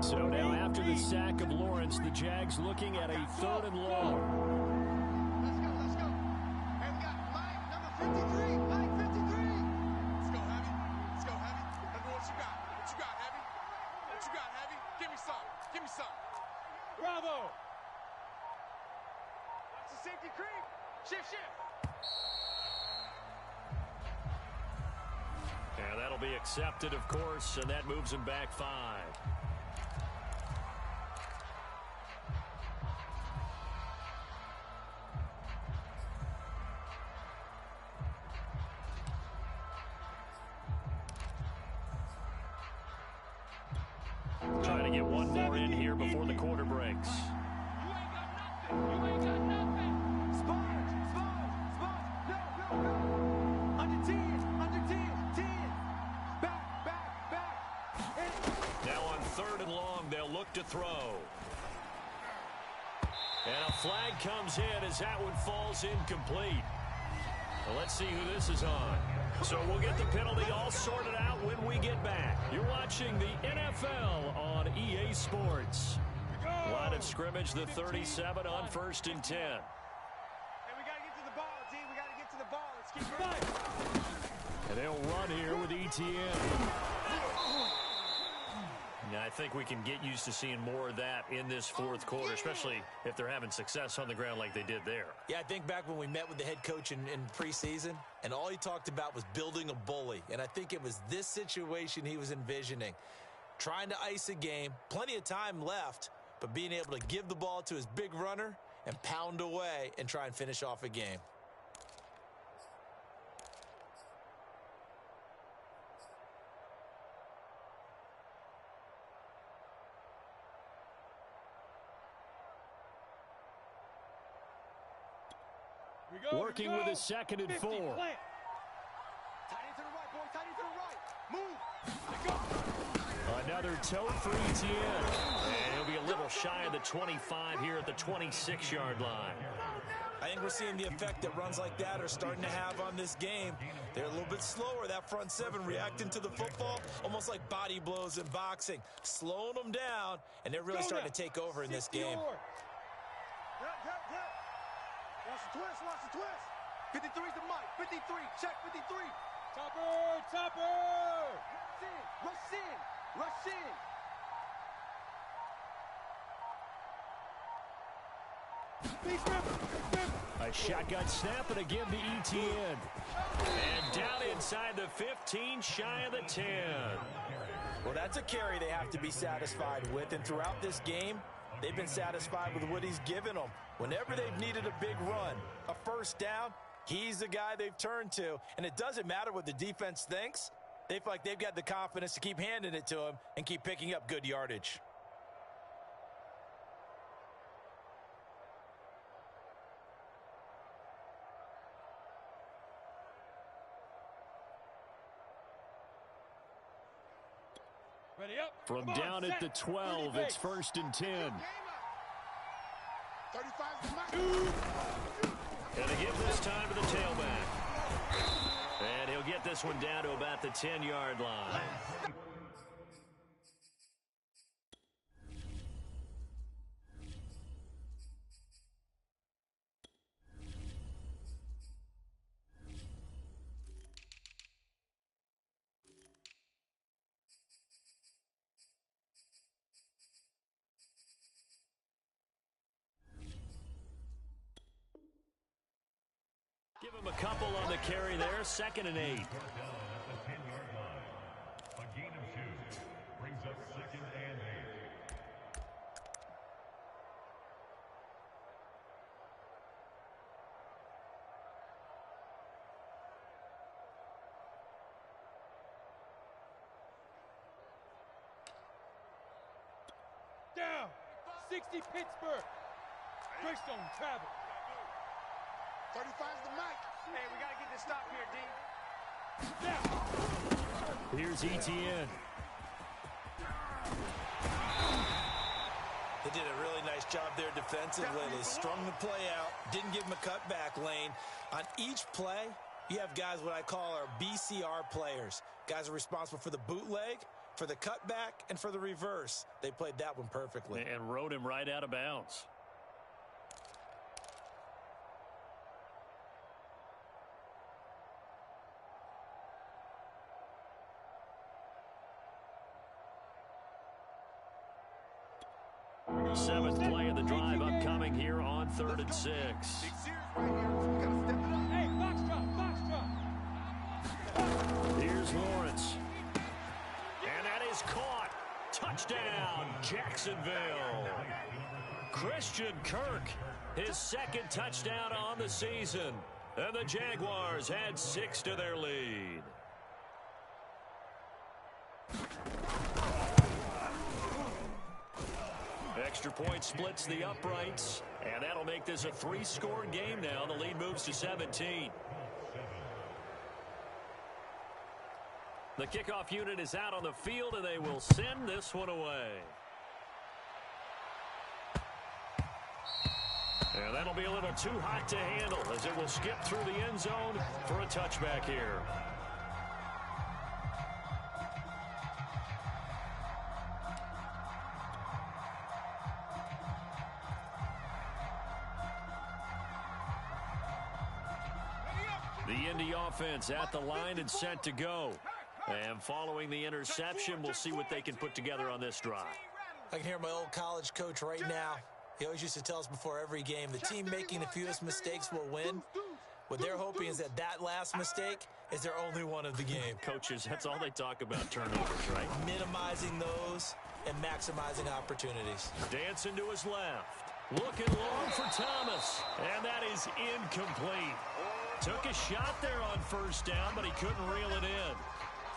[SPEAKER 1] So now after the sack of Lawrence, the Jags looking at a 3rd and long.
[SPEAKER 6] Let's go. Let's go. Hey, we got Mike, number 53. Mike, 53. Let's go, Heavy. Let's go, Heavy. Let me what you got. What you got, Heavy? What you got, Heavy? Give me some. Give me some.
[SPEAKER 4] Bravo.
[SPEAKER 6] Watch the safety creep. Shift.
[SPEAKER 1] And that'll be accepted, of course, and that moves him back 5. Trying to get one more in here before the quarter breaks.
[SPEAKER 4] You ain't got nothing. You ain't got nothing.
[SPEAKER 6] Sponge. No. Under 10. Back.
[SPEAKER 1] Now on 3rd and long, they'll look to throw. And a flag comes in as that one falls incomplete. Well, let's see who this is on. So we'll get the penalty all sorted out when we get back. You're watching the NFL on EA Sports. Line of scrimmage, the 37 on 1st and 10.
[SPEAKER 6] Hey, we got to get to the ball, D. We got to get to the ball. Let's keep running.
[SPEAKER 1] And they'll run here with ETN. Now, I think we can get used to seeing more of that in this 4th quarter, especially if they're having success on the ground like they did there.
[SPEAKER 2] Yeah, I think back when we met with the head coach in preseason, and all he talked about was building a bully. And I think it was this situation he was envisioning. Trying to ice a game, plenty of time left, but being able to give the ball to his big runner and pound away and try and finish off a game.
[SPEAKER 1] Working with a 2nd and 4.
[SPEAKER 6] Tight end to the right, boy. Tight end to the right. Move.
[SPEAKER 1] Another tote for ETN. And he'll be a little shy of the 25 here at the 26-yard line.
[SPEAKER 2] I think we're seeing the effect that runs like that are starting to have on this game. They're a little bit slower, that front 7 reacting to the football, almost like body blows in boxing, slowing them down, and they're really starting to take over in this game.
[SPEAKER 6] Watch the twist. 53's the Mike. 53. Check 53.
[SPEAKER 4] Topper.
[SPEAKER 6] Rush in.
[SPEAKER 1] A shotgun snap and again to ETN. And down inside the 15, shy of the 10.
[SPEAKER 2] Well, that's a carry they have to be satisfied with, and throughout this game, they've been satisfied with what he's given them. Whenever they've needed a big run, a first down, he's the guy they've turned to. And it doesn't matter what the defense thinks. They feel like they've got the confidence to keep handing it to him and keep picking up good yardage.
[SPEAKER 4] Ready up.
[SPEAKER 1] From down at the 12, it's 1st and 10.
[SPEAKER 6] 35's the mic.
[SPEAKER 1] And they give this time to the tailback. And he'll get this one down to about the 10-yard line. Give him a couple on the carry there, 2nd and 8.
[SPEAKER 5] Down at the 10-yard line. A gain of 2 brings up 2nd and 8.
[SPEAKER 4] Down. 60 Pittsburgh. Greystone travel.
[SPEAKER 6] 35's the mic.
[SPEAKER 4] Hey, we got to get this stop here, D. Down.
[SPEAKER 1] Here's ETN.
[SPEAKER 2] They did a really nice job there defensively. They strung the play out, didn't give him a cutback lane. On each play, you have guys what I call our BCR players. Guys are responsible for the bootleg, for the cutback, and for the reverse. They played that one perfectly.
[SPEAKER 1] And rode him right out of bounds. Seventh play of the drive upcoming here on 3rd and 6.
[SPEAKER 4] Hey, box drop.
[SPEAKER 1] Here's Lawrence. And that is caught. Touchdown, Jacksonville. Christian Kirk, his 2nd touchdown on the season. And the Jaguars add 6 to their lead. Extra point splits the uprights, and that'll make this a 3-score game now. The lead moves to 17. The kickoff unit is out on the field, and they will send this one away. And that'll be a little too hot to handle as it will skip through the end zone for a touchback here. The Indy offense at the line and set to go. And following the interception, we'll see what they can put together on this drive.
[SPEAKER 2] I can hear my old college coach right now. He always used to tell us before every game, the team making the fewest mistakes will win. What they're hoping is that that last mistake is their only one of the game.
[SPEAKER 1] Coaches, that's all they talk about, turnovers, right?
[SPEAKER 2] Minimizing those and maximizing opportunities.
[SPEAKER 1] Dancing to his left. Looking long for Thomas. And that is incomplete. Took a shot there on 1st down, but he couldn't reel it in.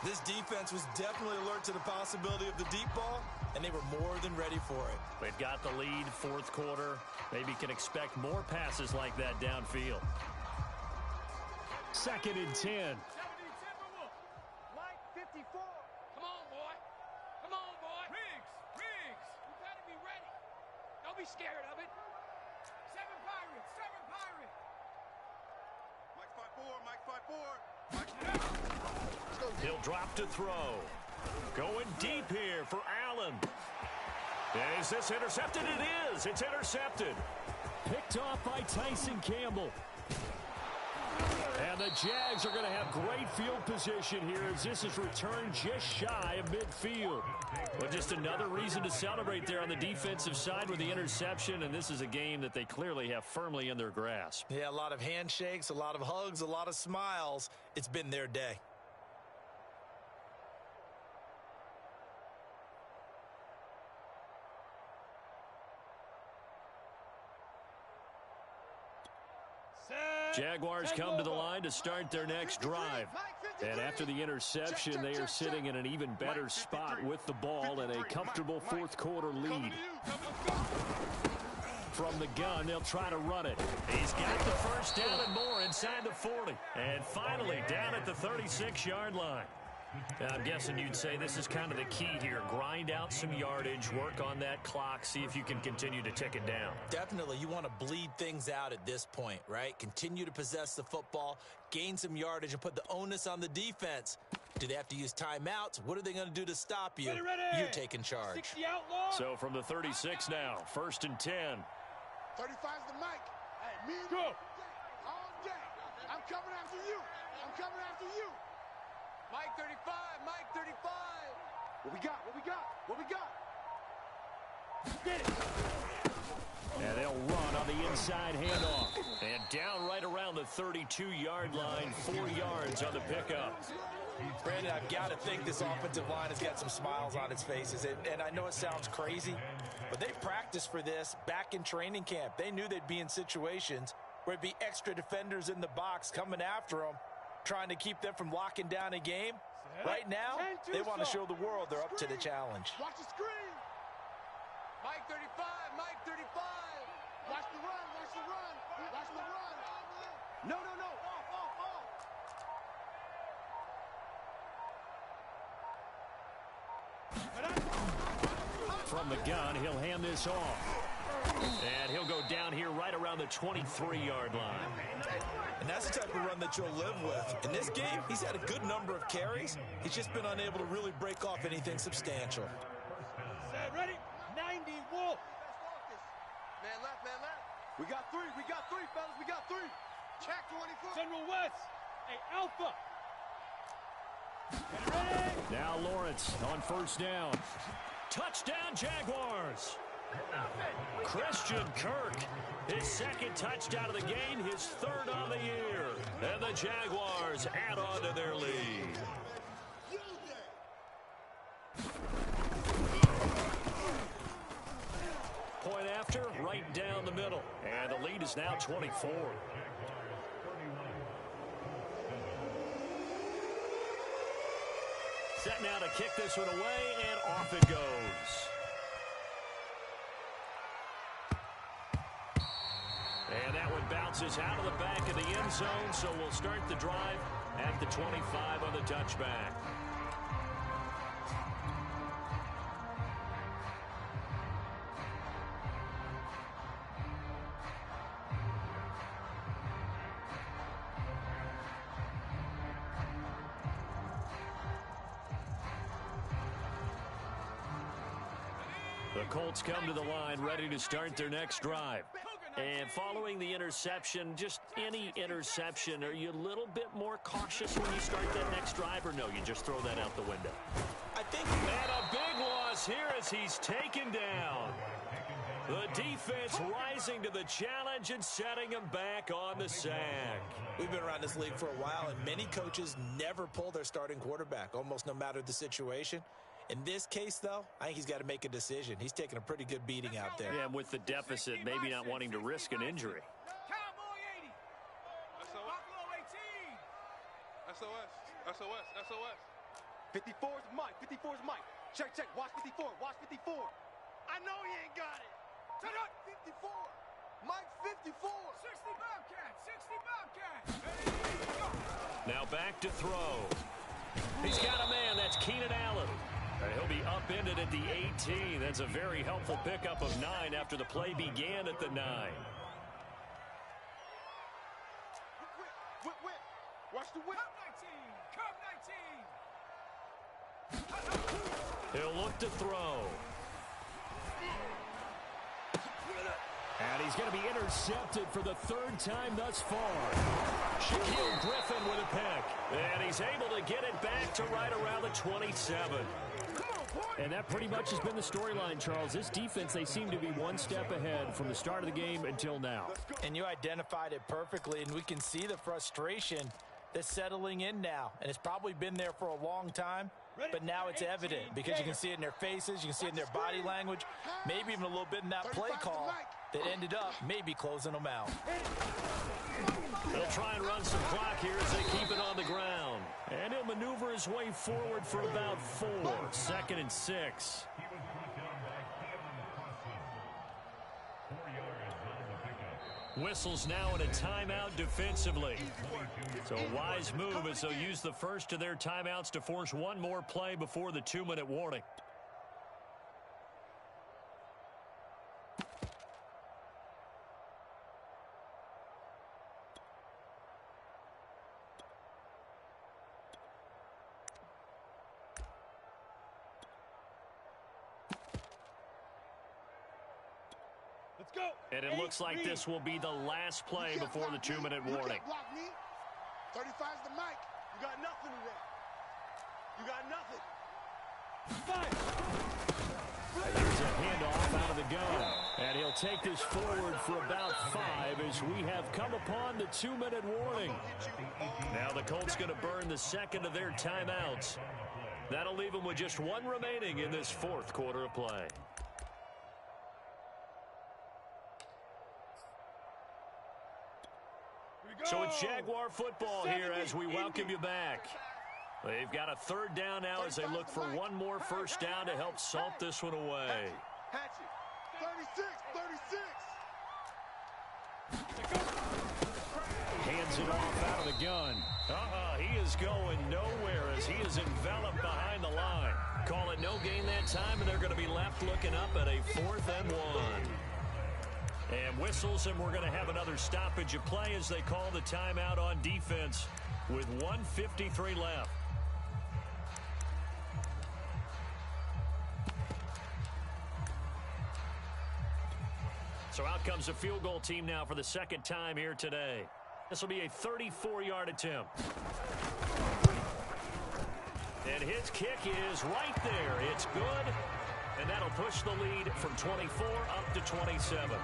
[SPEAKER 2] This defense was definitely alert to the possibility of the deep ball, and they were more than ready for it.
[SPEAKER 1] They've got the lead, 4th quarter. Maybe can expect more passes like that downfield. 2nd and 10.
[SPEAKER 4] Line 54. Come on, boy. Come on, boy. Riggs. You got to be ready. Don't be scared of it. 7 Pirates.
[SPEAKER 3] Mike 5-4.
[SPEAKER 1] He'll drop to throw. Going deep here for Allen. Is this intercepted? It is. It's intercepted. Picked off by Tyson Campbell. And the Jags are going to have great field position here as this is returned just shy of midfield. But just another reason to celebrate there on the defensive side with the interception, and this is a game that they clearly have firmly in their grasp.
[SPEAKER 2] Yeah, a lot of handshakes, a lot of hugs, a lot of smiles. It's been their day.
[SPEAKER 1] Jaguars come to the line to start their next drive. And after the interception, they are sitting in an even better spot with the ball and a comfortable 4th quarter lead. From the gun, they'll try to run it. He's got the 1st down and more inside the 40. And finally down at the 36-yard line. I'm guessing you'd say this is kind of the key here. Grind out some yardage, work on that clock, see if you can continue to tick it down.
[SPEAKER 2] Definitely, you want to bleed things out at this point, right? Continue to possess the football, gain some yardage, and put the onus on the defense. Do they have to use timeouts? What are they going to do to stop you?
[SPEAKER 4] Ready.
[SPEAKER 2] You're taking charge.
[SPEAKER 4] 60 outlaw.
[SPEAKER 1] So from the 36 now, 1st and 10.
[SPEAKER 6] 35's the mic. Hey, me and
[SPEAKER 4] Go.
[SPEAKER 6] all day. I'm coming after you. I'm coming after you.
[SPEAKER 4] Mike 35, Mike 35.
[SPEAKER 6] What we got? What we got? What we got?
[SPEAKER 4] Get it.
[SPEAKER 1] And they'll run on the inside handoff. And down right around the 32-yard line, 4 yards on the pickup.
[SPEAKER 2] Brandon, I've got to think this offensive line has got some smiles on its faces. And I know it sounds crazy, but they practiced for this back in training camp. They knew they'd be in situations where it'd be extra defenders in the box coming after them, trying to keep them from locking down a game. Right now, they want to show the world they're up to the challenge.
[SPEAKER 6] Watch the screen.
[SPEAKER 4] Mike 35, Mike 35.
[SPEAKER 6] Watch the run. Watch the run. Watch the run. No, no, no. Off.
[SPEAKER 1] From the gun, he'll hand this off. And he'll go down here right around the 23-yard line.
[SPEAKER 2] And that's the type of run that you'll live with. In this game, he's had a good number of carries. He's just been unable to really break off anything substantial.
[SPEAKER 4] Set, ready. 90, Wolf.
[SPEAKER 6] Man left. We got three, fellas. We got 3. Check 24.
[SPEAKER 4] General West. Hey, Alpha. Get ready.
[SPEAKER 1] Now Lawrence on 1st down. Touchdown, Jaguars. Christian Kirk, his 2nd touchdown of the game, his 3rd on the year. And the Jaguars add on to their lead. Point after, right down the middle. And the lead is now 24. Set now to kick this one away, and off it goes. And that one bounces out of the back of the end zone, so we'll start the drive at the 25 on the touchback. The Colts come to the line ready to start their next drive. And following the interception, just any interception, are you a little bit more cautious when you start that next drive, or no, you just throw that out the window?
[SPEAKER 2] I think
[SPEAKER 1] And a big loss here as he's taken down. The defense rising to the challenge and setting him back on the sack.
[SPEAKER 2] we've been around this league for a while, and many coaches never pull their starting quarterback, almost no matter the situation. In this case, though, I think he's got to make a decision. He's taking a pretty good beating out there.
[SPEAKER 1] Yeah, and with the deficit, maybe not wanting to risk an injury.
[SPEAKER 4] Cowboy 80. Buffalo 18.
[SPEAKER 6] SOS. 54's Mike. Check. Watch 54. I know he ain't got it.
[SPEAKER 4] Set up.
[SPEAKER 6] 54. Mike 54.
[SPEAKER 4] 60 Bobcats. Ready, go.
[SPEAKER 1] Now back to throw. He's got a man. That's Keenan Allen. He'll be upended at the 18. That's a very helpful pickup of 9 after the play began at the 9.
[SPEAKER 6] Whip. Watch the whip.
[SPEAKER 4] Curve 19.
[SPEAKER 1] He'll look to throw. And he's going to be intercepted for the 3rd time thus far. Shaquille Griffin with a pick. And he's able to get it back to right around the 27. And that pretty much has been the storyline, Charles. This defense, they seem to be one step ahead from the start of the game until now.
[SPEAKER 2] And you identified it perfectly, and we can see the frustration that's settling in now. And it's probably been there for a long time, but now it's evident because you can see it in their faces, you can see it in their body language, maybe even a little bit in that play call that ended up maybe closing them out.
[SPEAKER 1] They'll try and run some clock here as they keep it on the ground. And he'll maneuver his way forward for about 4. 2nd and 6.
[SPEAKER 5] He was brought down by Cameron Carson. 4 yards on the pickup.
[SPEAKER 1] Whistles now in a timeout defensively. So a wise move as they'll use the first of their timeouts to force one more play before the 2-minute warning. And it looks like this will be the last play before the 2-minute warning.
[SPEAKER 6] 35's the mic. You got nothing today. You got nothing.
[SPEAKER 1] Here's a handoff out of the gun. And he'll take this forward for about 5 as we have come upon the 2-minute warning. Now the Colts going to burn the second of their timeouts. That'll leave them with just one remaining in this fourth quarter of play. So it's Jaguar football here as we welcome you back. They've got a third down now as they look for one more first down to help salt this one away.
[SPEAKER 6] 36.
[SPEAKER 1] Hands it off out of the gun. He is going nowhere as he is enveloped behind the line. Call it no gain that time, and they're going to be left looking up at a 4th and 1. And whistles, and we're going to have another stoppage of play as they call the timeout on defense with 1:53 left. So out comes the field goal team now for the second time here today. This will be a 34-yard attempt. And his kick is right there. It's good. And that'll push the lead from 24 up to 27.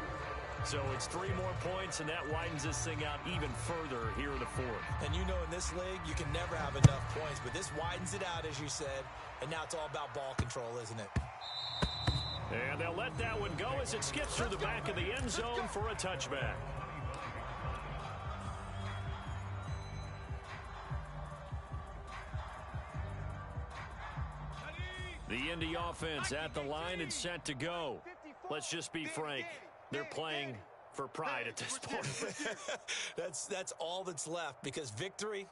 [SPEAKER 1] So it's 3 more points, and that widens this thing out even further here in the fourth.
[SPEAKER 2] And you know in this league, you can never have enough points, but this widens it out, as you said, and now it's all about ball control, isn't it?
[SPEAKER 1] And they'll let that one go as it skips through the back of the end zone for a touchback. The Indy offense at the line and set to go. Let's just be frank. They're playing for pride at this point.
[SPEAKER 2] That's all that's left, because victory,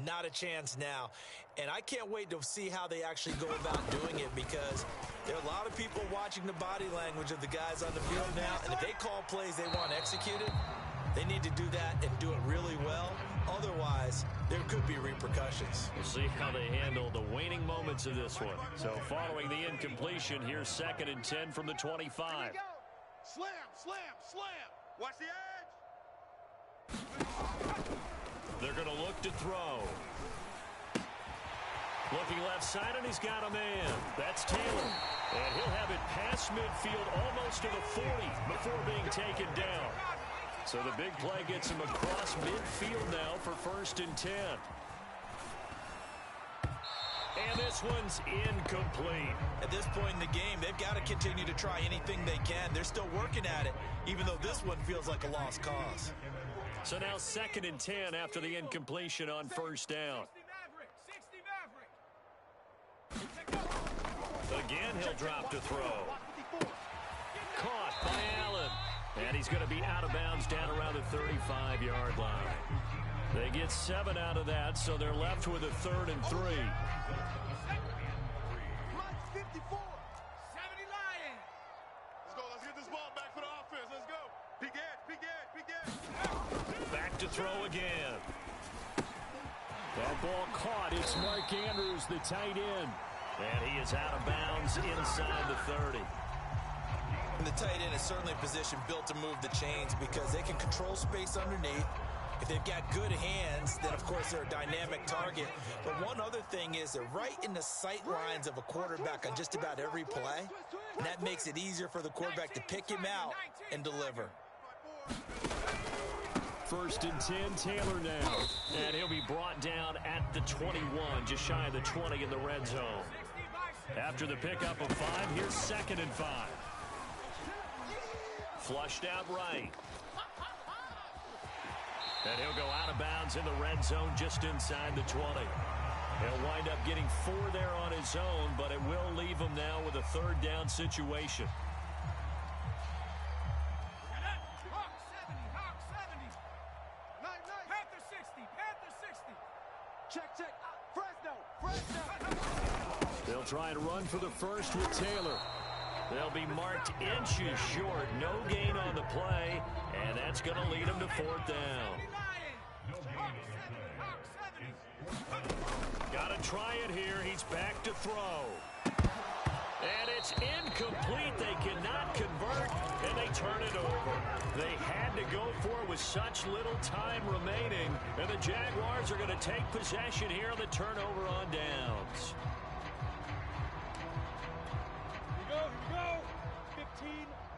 [SPEAKER 2] not a chance now. And I can't wait to see how they actually go about doing it, because there are a lot of people watching the body language of the guys on the field now, and if they call plays they want executed, they need to do that and do it really well. Otherwise, there could be repercussions.
[SPEAKER 1] We'll see how they handle the waning moments of this one. So following the incompletion, here's 2nd and 10 from the 25.
[SPEAKER 6] Slam, slam, slam. Watch the edge.
[SPEAKER 1] They're going to look to throw. Looking left side, and he's got a man. That's Taylor. And he'll have it past midfield almost to the 40 before being taken down. So the big play gets him across midfield now for 1st and 10. And this one's incomplete.
[SPEAKER 2] At this point in the game, they've got to continue to try anything they can. They're still working at it, even though this one feels like a lost cause.
[SPEAKER 1] So now 2nd and 10 after the incompletion on 1st down. Again, he'll drop to throw. Caught by Allen. And he's going to be out of bounds down around the 35-yard line. They get 7 out of that, so they're left with a 3rd and 3.
[SPEAKER 6] Let's get this ball back for the offense. Let's go. Big edge.
[SPEAKER 1] Back to throw again. That ball caught. It's Mark Andrews, the tight end. And he is out of bounds inside the 30.
[SPEAKER 2] And the tight end is certainly a position built to move the chains, because they can control space underneath. If they've got good hands, then of course they're a dynamic target. But one other thing is they're right in the sight lines of a quarterback on just about every play. And that makes it easier for the quarterback to pick him out and deliver.
[SPEAKER 1] 1st and 10, Taylor now. And he'll be brought down at the 21, just shy of the 20 in the red zone. After the pickup of 5, here's 2nd and 5. Flushed out right. And he'll go out of bounds in the red zone just inside the 20. He'll wind up getting 4 there on his own, but it will leave him now with a 3rd down situation. They'll try and run for the first with Taylor. They'll be marked inches short. No gain on the play, and that's going to lead them to fourth down. Got to try it here. He's back to throw. And it's incomplete. They cannot convert, and they turn it over. They had to go for it with such little time remaining, and the Jaguars are going to take possession here on the turnover on downs.
[SPEAKER 4] Here we go. 15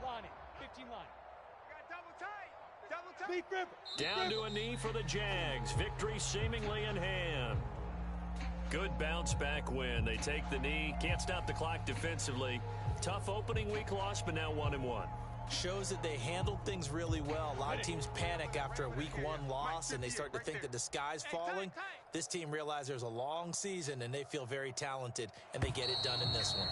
[SPEAKER 4] lining. 15 lining. Double tight.
[SPEAKER 1] Down to a knee for the Jags. Victory seemingly in hand. Good bounce-back win. They take the knee. Can't stop the clock defensively. Tough opening week loss, but now 1-1.
[SPEAKER 2] Shows that they handled things really well. A lot of teams panic after a week 1 loss, and they start to think that the sky's falling. This team realizes there's a long season, and they feel very talented, and they get it done in this one.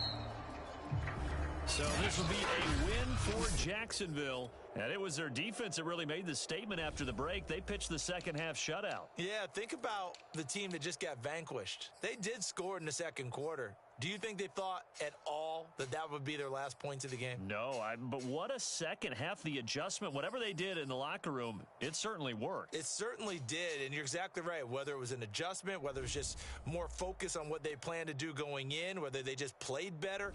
[SPEAKER 1] So this will be a win for Jacksonville. And it was their defense that really made the statement after the break. They pitched the second-half shutout.
[SPEAKER 2] Yeah, think about the team that just got vanquished. They did score in the second quarter. Do you think they thought at all that that would be their last points of the game?
[SPEAKER 1] No, but what a second half. The adjustment, whatever they did in the locker room, it certainly worked.
[SPEAKER 2] It certainly did, and you're exactly right. Whether it was an adjustment, whether it was just more focus on what they planned to do going in, whether they just played better,